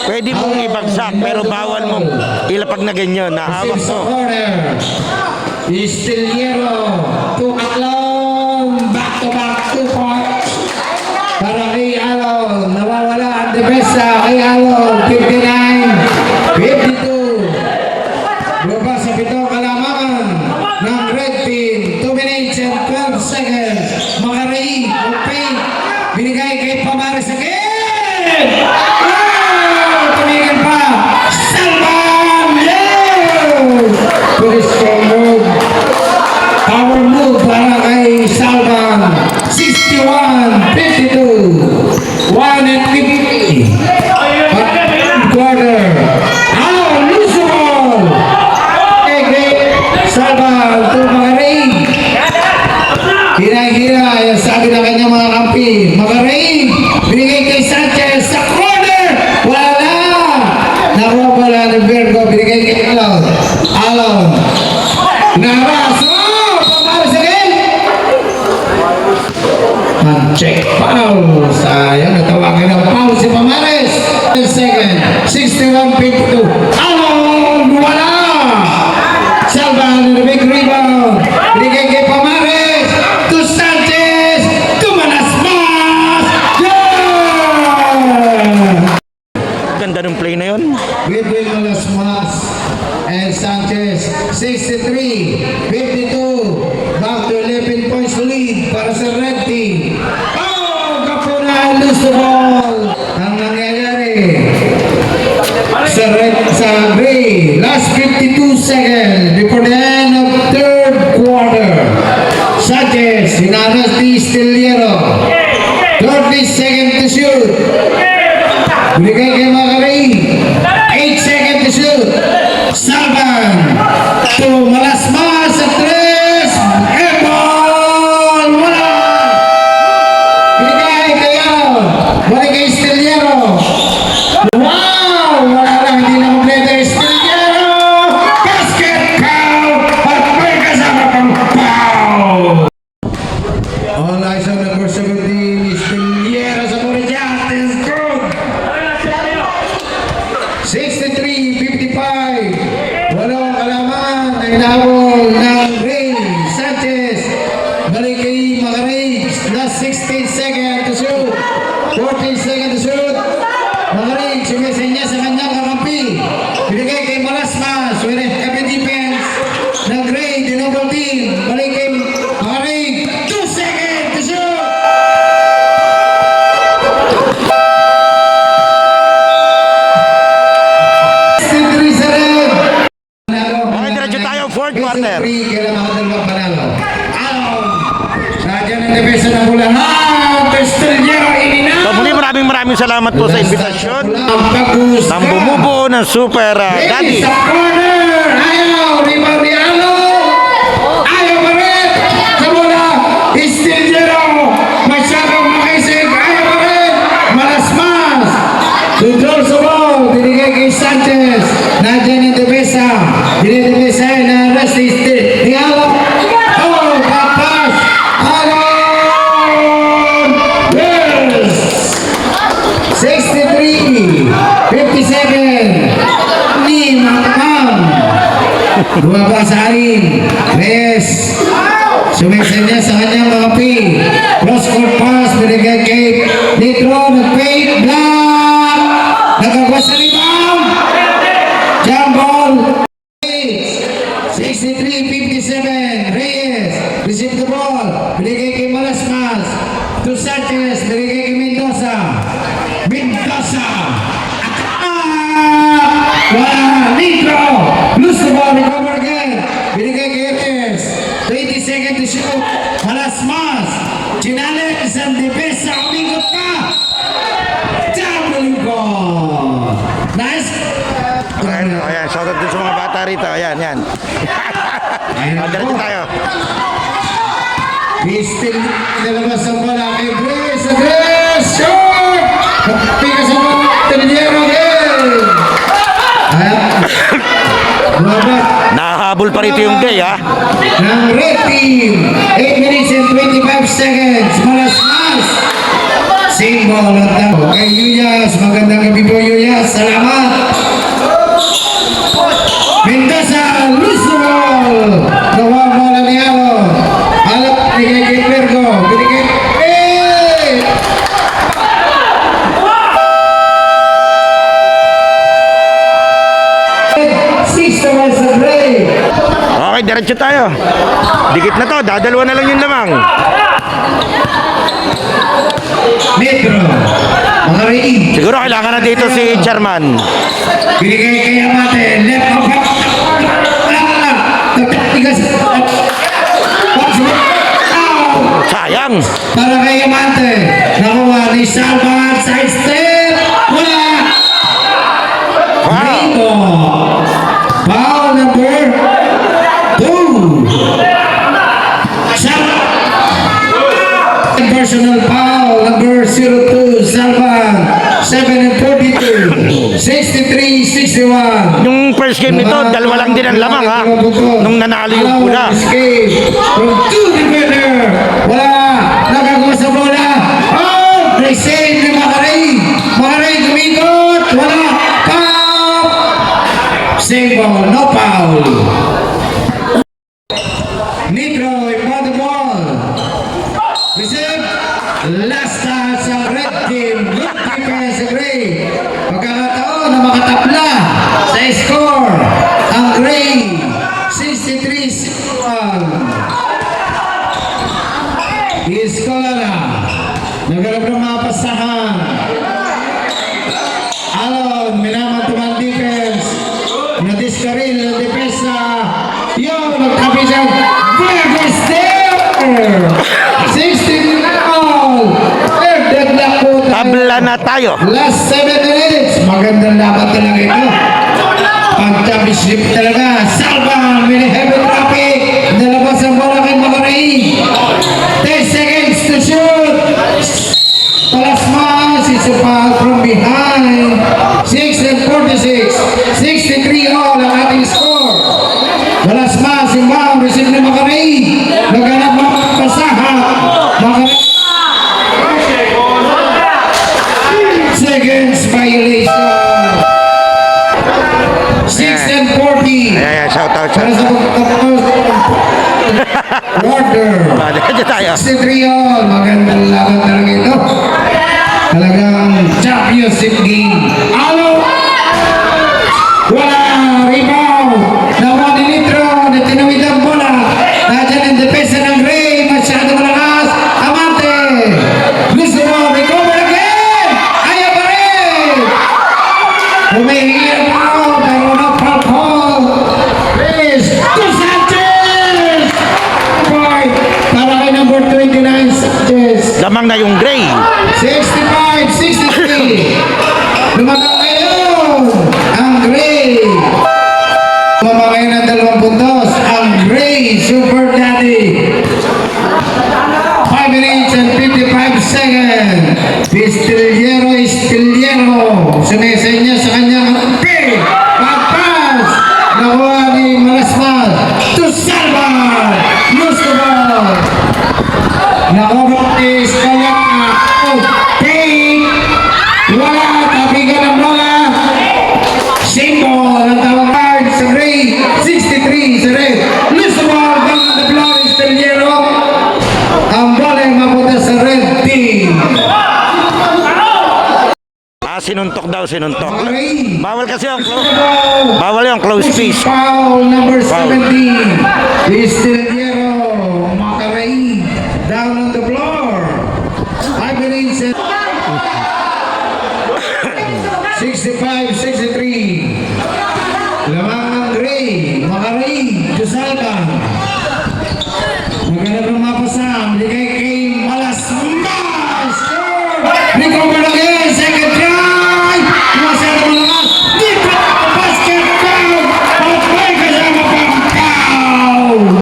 Pwede mong ibagsak, pero bawal mong ilapag na ganyan. Nahawak Sa mo. corner. Stiliero. Tukatlong. Back to back 2 points. Para kay Alon. Nawawala ang depensa kay Alon. 59-52. Lupa sa pitong kalamangan ng Red Team. 2 minutes and 12 seconds. Makaray. Okay. Binigay kay Pamares again. Tumigil pa. Salvan. Very strong move. Power move para kay Salvan. 61-52. 1-50. Quarter. Loose ball. Okay, Salvan to Makaray. Hira-hira. Yan sabi ng kanyang mga kampi. Makaray. Binigay kay Sanchez sa corner. Wala. Nakuha pala ng Virgo. Binigay kay Alon. Alon. Naras. Pamares again. Uncheck foul. Sayang. Natawagin ng foul si Pamares. 10 second. 61-52. Alon. Wala. Salvan. The big rebound. Binigay kay Pamares. To Sanchez. To Malaspas. Goal! Ganda ng play na yun. Between Malaspas and Sanchez. 63-52. Back to 11 points lead para sa Red Team. the ball. Ang nangyayari sa Gray. Last 52 seconds before the end of third quarter. Sanchez, hinaras ni Stiliero. 30 seconds to shoot. Binigay kay Macari. 8 seconds to shoot. Salvan to Malasmas at 3. Airball! Wala! Binigay kay Aaron. Balik kay Stiliero. Wow! Wala lang. Hindi na kompleto yung Stiliero. Basket count! At may kasama pang foul! All eyes on number 17 is Stiliero sa Moridiat. Is good! 63-55. Walang kalaman na inabol ng Ray Sanchez. Balik kay Macarig. Last 16 seconds to shoot. 14 seconds to shoot. Macarig, sumisin niya sa kanyang kakampi. Binigay kay Malasmas. Wala kami defense ng Ray. Dinouble team. Balik kay Macarig. 2 seconds to shoot. Okay, diretso tayo, fourth quarter. Kailan mga dalawang panalo. Alon! Sadyan ang depensa ng Bulahan. Castellero inina. So muli maraming salamat po sa invitasyon Ang bagus. ng bumubuo ng Super Daddy. Sa corner. Ayaw. Rebound ni Alon. Ayaw pa rin. Sa bola. Castellero. Masyadong makisig. Ayaw pa rin. Malasmas. Control sa ball. Binigay kay Sanchez. Nandiyan yung depensa. Dinidepesa na resist. Ni Alon. Oh, papas. Alon. Yes. 63, 57, ni Makam. Bumaba sa arin. Reyes. Sumisin niya sa kanyang mga pi. Cross-court pass. Binigay kay Nitro. Nag-fade. Black. Nagagawa sa rebound. Jump ball. 63-57. Reyes. Receive the ball. Binigay kay Malasmas. To Sanchez. Binigay kay Mendoza. Mendoza. Wala. Nitro. Lose the ball. Recover again. Binigay kay Reyes. 20 seconds to shoot. Malasmas. Chinalik. Isang depesa. Umingot ka. Double goal. Nice. Ayan, shoutout din sa mga bata rito. Ayan. Diretso tayo. Pistil nilabas ang bola kay Grace. Grace! Shot! Pikas ang bola. Teneriero again. Labat Nahabol pa rito yung day, ha? ng red team. 8 minutes and 25 seconds. Malasmas. Same ball at now. Kay Yuyas. Magandang gabi po, Yuyas. Salamat. Mendoza. Lose the ball. Nawa bola ni Alon. Alon. Binigay kay Virgo. Binigay. Hey! Six to one sa Gray. Okay, diretso tayo. Dikit na to, dadalawa na lang yung lamang. Metro. Mga Ray. Siguro kailangan na dito si Chairman. Binigay kay Amate. Left of Tigas. Sayang. Para kay Amate. Nakuha ni Salva. Side step. Wala. Wow. Rico. Foul number 2. Personal foul number 02. Salva. 7-42. 63-61. Yung first game nito, dalawa lang din ang lamang, ha? Nung nanalo yung pula. Escape from two defender. Wala. Nagagawa sa bola. Oh! Resave ni Macaray. Macaray kumikot. Wala. Foul. Save ball. No foul. Nitro. Inbound the ball. Receive. Last touch sa red team. Good defense. Gray. Pagkakataon na makatapla sa score ang Gray. 63-61. Iskola na. Nagalap ng mga pasahan. tayo. Last 7 minutes. Magandang laban talaga ito. Pag-championship talaga. Salva, may heavy traffic. Nalabas ang bola kay Magaray. 10 seconds to shoot. Palasmas is a foul from behind. 6 and 46. 63 all ang ating score. Palasmas, inbound, receive ni Magaray. Naganap mga pasaha. Magaray. Seconds violation. 6 and 40. Ayan, shout out. Para sa pagkatapos. Order. Diyan tayo. 63 all. Magandang laban talaga ito. Talagang championship game. Alo! Wala! Rebound! Nawa ni Nitro na tinawid ang bola. Nadyan ang depensa ng Gray. Masyado malakas. Amante! Gusto mo, recover again! Ayaw pa rin! Humihirap ako. Pero na palpol. Chris to Sanchez! Point! Para kay number 29, Sanchez. Lamang na yung Gray. 65-63. Lumagang ngayon ang Gray. Lumagang ngayon ang 2 puntos. Ang Gray Super Daddy. 5 minutes and 55 seconds. Pistillero. Sumesay niya sa kanyang pay. Pagpas. Nakuha ni Malasmas. To Salva. Lose the ball. Nakuha ni Skayaka. Okay. Wala. Tabigan ang bola. Symbol. Ang tawag card sa Gray. 63 sa Red. Lose the ball. Down on the floor is Pistillero. Ang bola ay mapunta sa Red Team. Sinuntok daw, sinuntok. Gray. Bawal kasi yung bawal yung close piece. Foul number 17. Pistillero. Makaray. Down on the floor. 5 minutes and 65-63. Lamang ang Gray. Makaray. Tusalka. Maganda ng mapasam. Ligay kay Malasmas. Score! Recover again. Second try. Masyado malakas. Dito ang basket foul. At may kasama pang foul.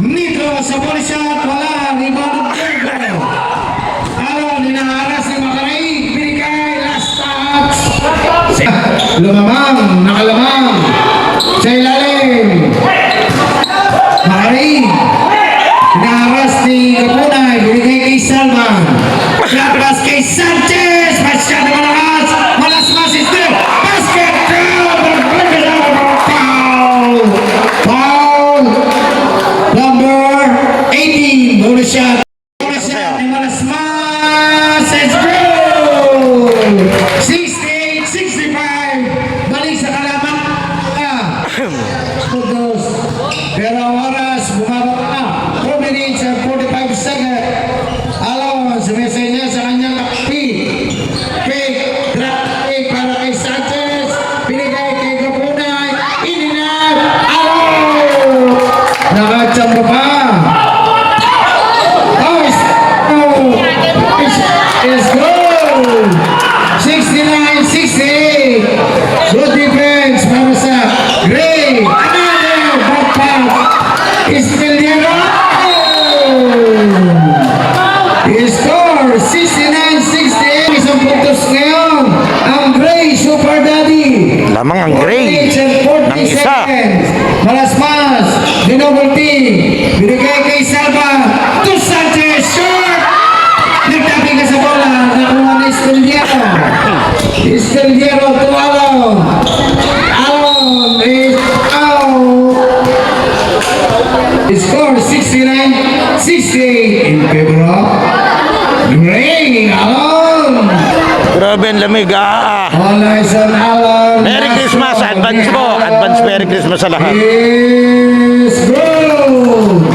Nito sa ball shot. Wala. Rebound ng Jergo. Alon, hinaharas ni Makaray. Binigay. Last touch. Lumamang. Nakalamang. Sa ilalim. Makaray. Hinaharas ni Kapunay. Binigay kay Salman. Labas kay Sanchez. Masyado malakas. Malasmas is there. Basket foul. Foul. Foul. Number 18. Bonus shot. Bonus shot ni Malasmas. Let's go. 68-65. Balik sa kalaban. Kudos. Pero ang oras, bumaba pa na. 4 minutes and 45 seconds. Alon, sumisay niya sa kanyang pick. Pick, drop pick para kay Sanchez. Binigay kay Kapunay. Ininag. Alon! Nakachamba pa. Oh, it's goal! 69-68. Good defense para sa Gray. Another back pass. Pistillero. Score 69-68. Isang puntos ngayon. Ang Gray Super Daddy. Lamang ang Gray. 4 minutes and 40 ng isa. seconds. Malasmas. Dinoble team. Binigay kay Salva. To Sanchez. Short. Nagtabi ka sa bola. Nakuha ni Pistillero. Pistillero to Alon. Alon is out. Score 69-68 in favor of Gray. Alon. Grabe ang lamig. All eyes on Alon. Merry Christmas. Advance po. Advance Merry Christmas sa lahat. Is goal.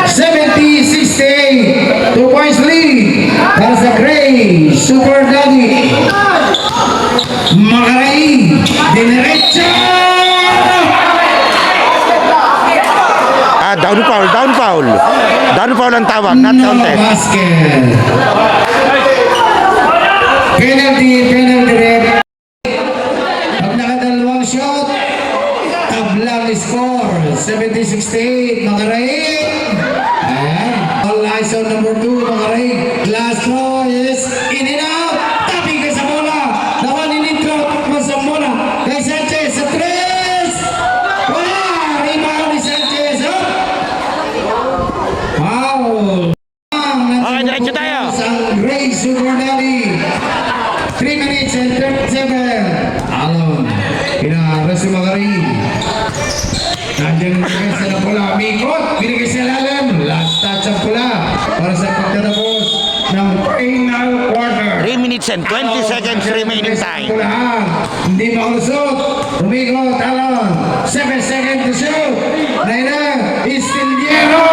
70-68. 2 points lead. Para sa Gray. Super Daddy. Makaray. Dinerecha. Down foul, down foul. Down foul ang tawag, not No contest. basket. penalty rep. Pag nakadalawang shot, tablang score. 70-68, Makaraig. Ayan. All eyes on number 2, Makaraig. Last throw is in and out. Tapping ka sa bola. Nakuha ni Nitro. Mas ang bola. Kay Sanchez sa 3. Wala! Rebound ni Sanchez. Oh. Foul. Okay, diretso tayo. Ang Ray Supernelli. 3 minutes and 37. Alon. Inaras si Magarin. Nandiyan binigay sa na pula. Mikot. Binigay sa lalim. Last touch ang pula. Para sa pagtatapos ng final quarter. 3 minutes and 20 seconds remaining time. Pulahan. Hindi makalusot. Umikot. Alon. 7 seconds to shoot. Naina. Istildiero.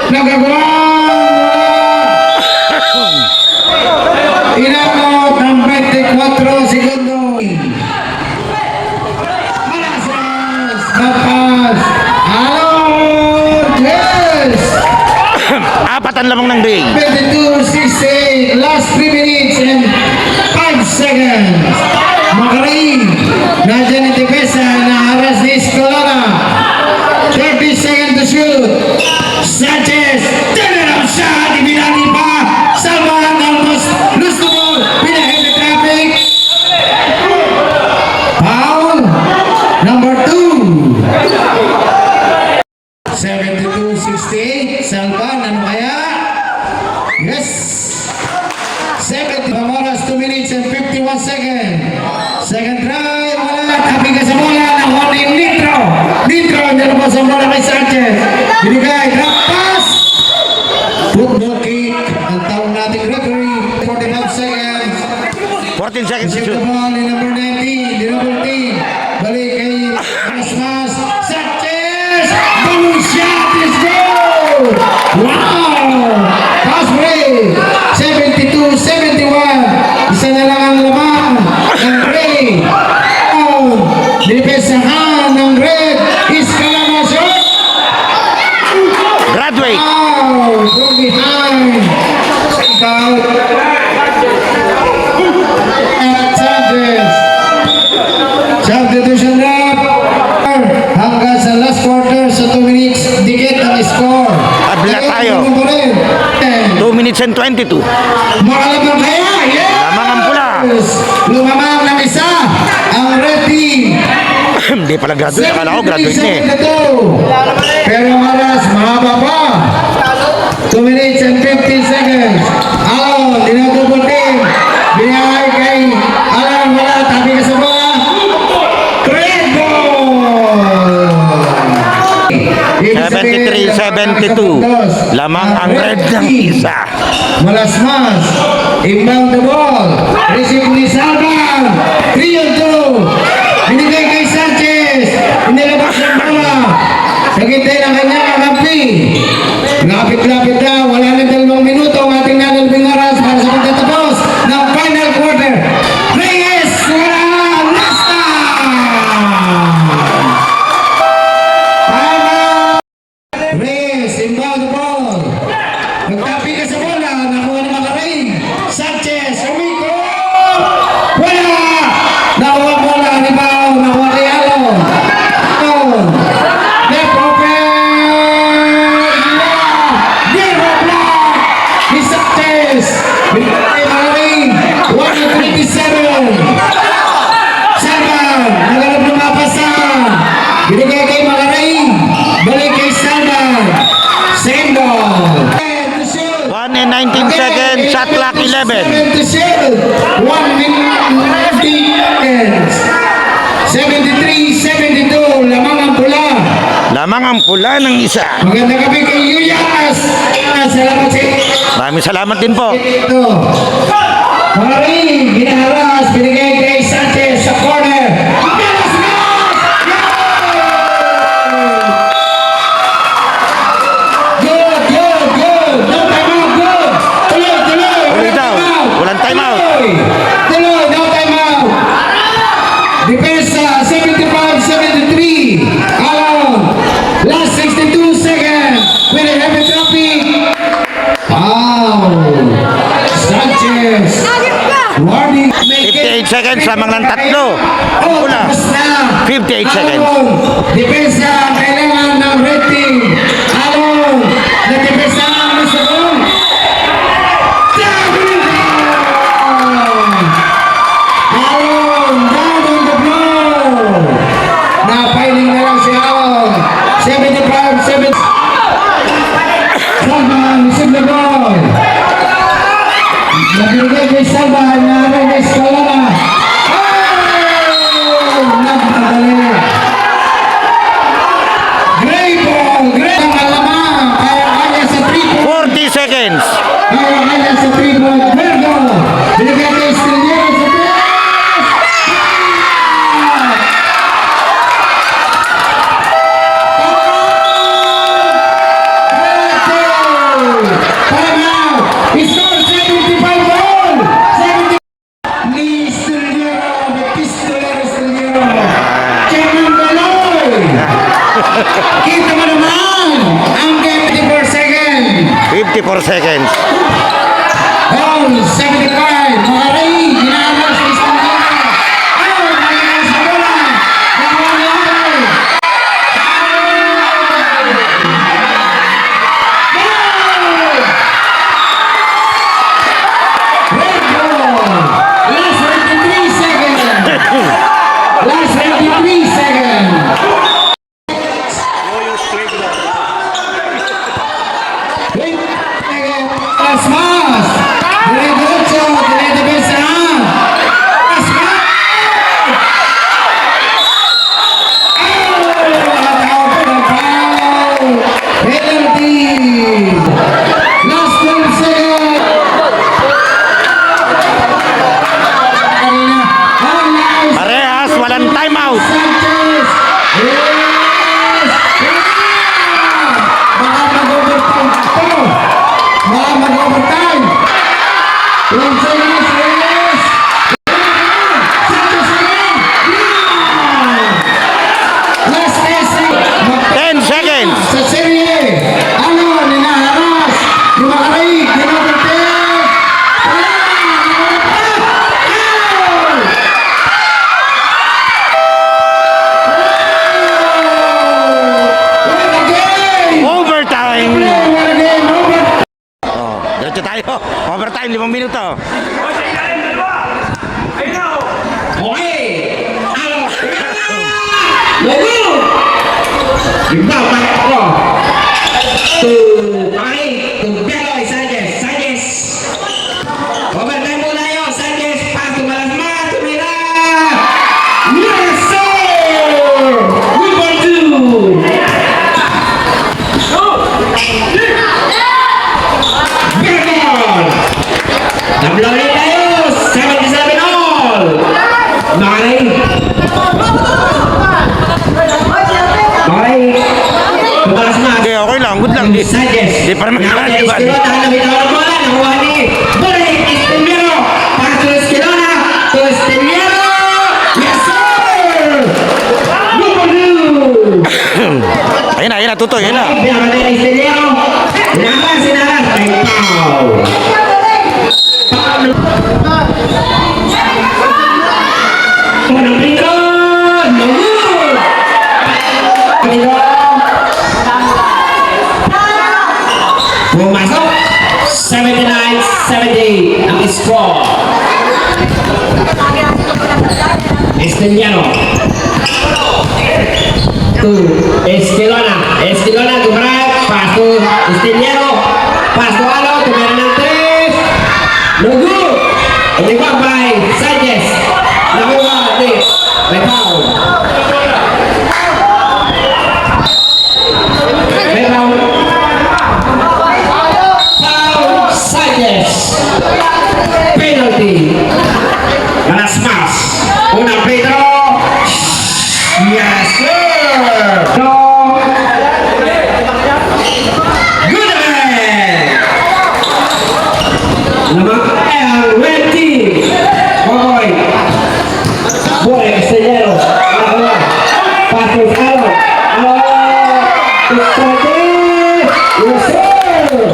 Nagagawa. Inabot ng 24 segundo. Malasas. Napas. Alon. Yes. Apatan lamang ng day. 22-68. Last 3 minutes and 5 seconds. Magaling. Nandiyan ang defensa na haras ni Escalona. 30 seconds to shoot. Sanchez. Turn-around shot. Ibinali pa. Salman almost lose the ball. Pinahid the traffic. Foul. Number 2. 72-68. Salman. Ano kaya? Yes. 70. Pamaras 2 minutes and 51 seconds. Second try. Wala. Tapi ka sa bola. Nakuha ni Nitro. Nitro. Nilabas ang bola kay Sanchez. Binigay. Drop pass. Football kick. Ang tawag nating referee. 45 seconds. 14 seconds to Receive the shoot. ball in number 19. The number 10. Balik kay Rasmus. Sanchez. Balloon shot. Let's go. Wow. Pass break. 72-71. Isa na lang ang lamang ng Ray. Oh. Dipesahan ng Red. Iskalama shot. Graduate. Wow. From behind. Check out. At Sanchez. Substitution rep. Hanggang sa last quarter sa 2 minutes. Dikit ang score. Tabla tayo. 2 minutes and 22. Makalabang kaya. Yes! Lamang ang pula. Lumamang ng isa. Ang red team. Hindi pala graduate. Akala ko graduate na eh. 72. Pero ang oras, mahaba pa. 2 minutes and 15 seconds. Alon, dinatubol team. Binayay kay Alon, wala. Tabi ka sa bola. Red ball. 73-72. Lamang ang red ng isa. Malasmas. Inbound the ball. Receive ni Salvan. 3-2. Binigay kay Sanchez. Inilabas ng bola. Nagintay ng kanyang kakampi. Lapit-lapit na. Wala na 2 minuto ang ating nanalbing oras para sa pagtatapos ng final quarter. Reyes. Wala. Last time. Reyes, inbound the ball. Nagtapi ka sa bola. Nakuha ni Magarin. Sanchez, umiko. Wala. Nakuha bola. Rebound. Nakuha ni Alon. Alon. Left open. Zero block. Ni Sanchez. Binigay ni Magarin. 1-27. Salman. Nagalap ng mapasan. Binigay kay Magarin. Balik kay Salman. Same ball. 1 and 19 seconds. Shot clock 11. 77. 1 minute 50 seconds. 73-72. Lamang ang pula. Lamang ang pula ng isa. Magandang gabi kay Yuyas. Salamat sa inyo. Maraming salamat din po. Ito. Magarin. Ginaharas. Binigay kay Sanchez sa corner. Good, good, good. No time out, good. Tuloy, tuloy. Tuloy daw. Walang time out. Tuloy, no time out. Depensa, 75-73. Alon. Last 62 seconds. With a heavy traffic. Wow. Sanchez. seconds lamang ng tatlo. Ang Oh, pula, tapos na. 58 seconds. Alon, depensa kailangan ng red team. Alon, na depensa ng Luzon. Alon, down on the blow. Napiling na lang si Alon. 75, 70. Salman, receive the ball. Nabigay kay Salman, namin kay Escalona. Oh! Nagpadali. Great ball, great ang alamang. Kaya-kaya sa 3 point. 40 seconds. Kaya-kaya sa 3 point. Vergo. Binigay kay Estrellero sa 3. Time out. He scored 75 goal. 70. Ni Estrellero, the pistolero Estrellero. Chairman Baloy. Kita mo naman ang game 54 seconds. 54 seconds. Oh, 75. Makaray. Ginagawa sa Estrellero. Oh, ginagawa sa bola. Nagawa niya ako. Red ball. Last 23 seconds. Last 23 seconds. Asmas. Diretso, diretso. Asmas. Penalty. Last 12 seconds. Kanina. Oh, nice. Parehas, walang timeout. Sanchez. Yes. Baka mag-overtime ito. Baka mag-overtime. 12 seconds. Yes. Sanchez again. Yeah. Last essay. 10 seconds. Sa serye. Ano, ninaharas. Lumakaray. Dinabante. What a game! Overtime. What a game! Over! Oh, diretso tayo. Overtime, 5 minuto. Okay! Lagu! Ibabalik ako! To Pari! To Beloy Sanchez! Sanchez! Overtime muna yun! Sanchez! Paso malasma! Tumira! Yes, sir! We want to! Bergman! Nablaw ulit tayo! 77 all! Makaray! Makaray! Tumalas na! Okay, okay lang. Good lang. Di, Sanchez! di pa naman Nakakita di ba? Esquilona, nakabitaw ng bola, nakuha ni Borek Estelero! Paso Esquilona to Estelero! Yes, sir! Number 2! Ayun na, tutoy. Ayun na. Pinakatay na Estelero! Sinaras! Ay, foul! Unang prito! No good! Prito! Pumasok! 79-70 ang score. Esteliano. To Estelona. Estelona to Brad. Pass to Esteliano. Pass to Alo. Tumira ng 3. No good. Itiwag by Sanchez. Nakuha. May foul. May foul. Foul Sanchez. Penalty. Malasmas. Unang free throw. Yes, sir. No. Good man. Naman ang red team. Boy. Boy, Estrellero. Nakawa. Pasos Alon. Alon. Estrellero. Yes, sir.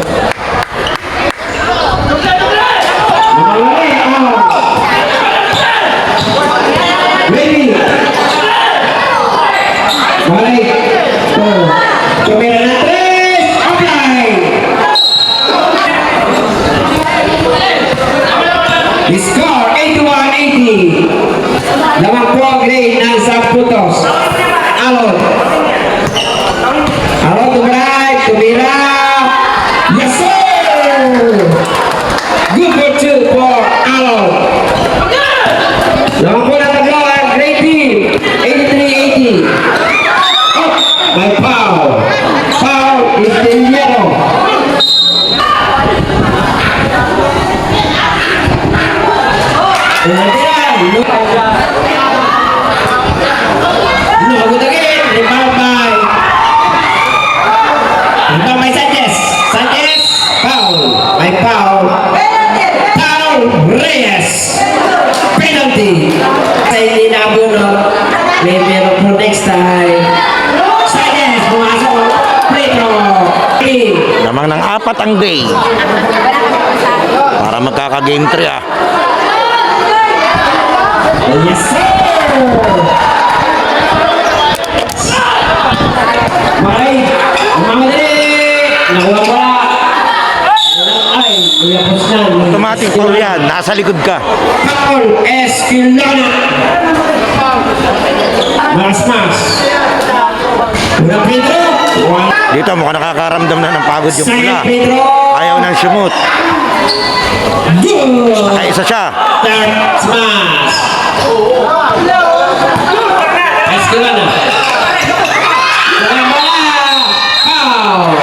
Namalari. apat ang gray. Para magkaka-game 3 ah. Yes, sir! Makay, mamadali! Nakuha ko na! Ay, uyapos na. Automatic foul yan. Nasa likod ka. Paul Esquilona. Mas. Una Pedro. Dito mukhang nakakaramdam na ng pagod yung pula. Second Pedro. Ayaw ng shumot. Good. Nakaisa siya. Third smash. Esquilona. Foul.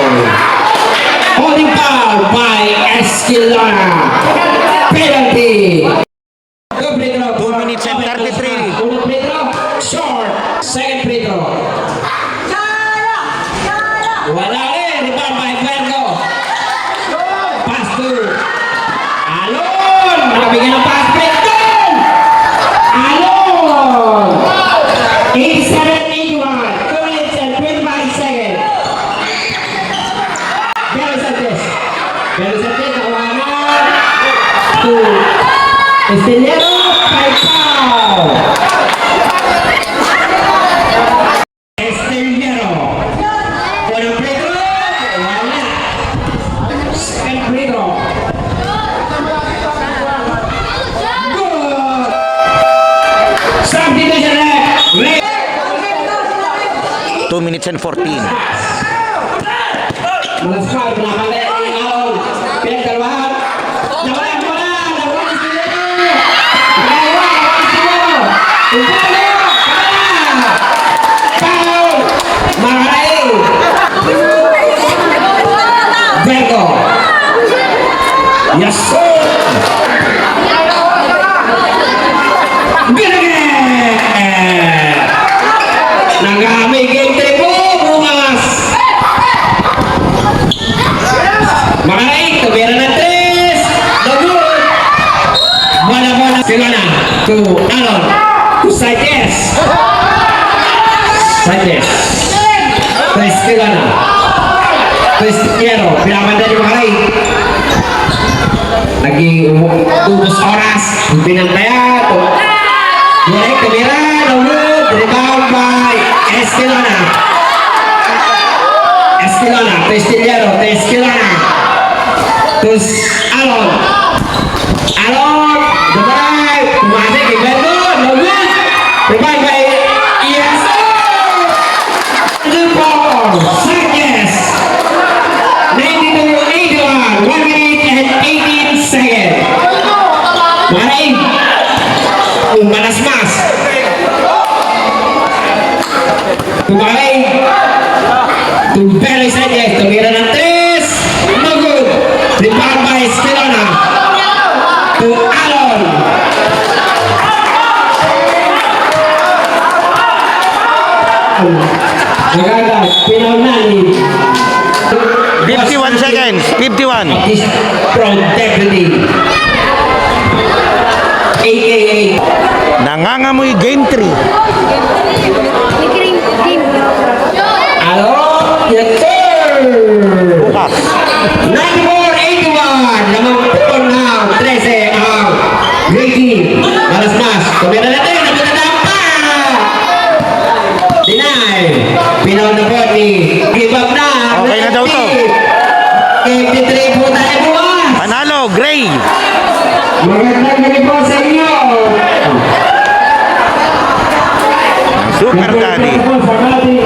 Holding foul by Esquilona. Penalty. Good free throw. 2 minutes and 33. Una free throw. Short. Second free throw. Wala rin. Rebound by Vergo. Pass to Alon. Nakabigyan ng pass break doon. Alon. 87-81. 2 minutes and 25 seconds. Belo Santos. Nakuha na. To Estillero. By foul. Estillero. Unang free throw. Wala. Second free throw. Good. Substitution left. 2 minutes and 14. Malas pa, pinapalaya ko yung araw. Pinagdalawahan. Nawala si Estillero. Nawala si Estillero. Estillero. Foul. Maray. Vergo. Yes, sir. Good again. Nangamay game 3 po, bumas. Maray, tumira na 3. No good. Bola. Silona to Alon. To Saites. To Esquilona. To Estillero. Pinapanda ni Maray. Naging ubos oras. Pinantaya. Maray, tumira. No good. Rebound by Esquilona. To Estillero. To Esquilona. To Alon. The drive. Tumasik kay Vergo. No good. Rebound by ESO. Sanchez. 92-81. 1 minute and 18 seconds. Maray. Manas mas. Tumaray. To Belo Sanchez. Tumira ng 3. No good. Rebound by Esquilona. To Alon. Nagagad. Pinaunani. 51 seconds. 51. This from Deputy. 888. Nangangamoy game 3. Hello? Yes, sir! Bukas. 94-81. Lamang po na 13 ang Ricky. Malas mas. Tumira natin. Nagkatadaan pa. Deny. Pinaw na po ni give up na. Okay na daw to. 53 po tayo bukas. Panalo, gray. Magandang gabi po sa inyo. Super Daddy. Sa ating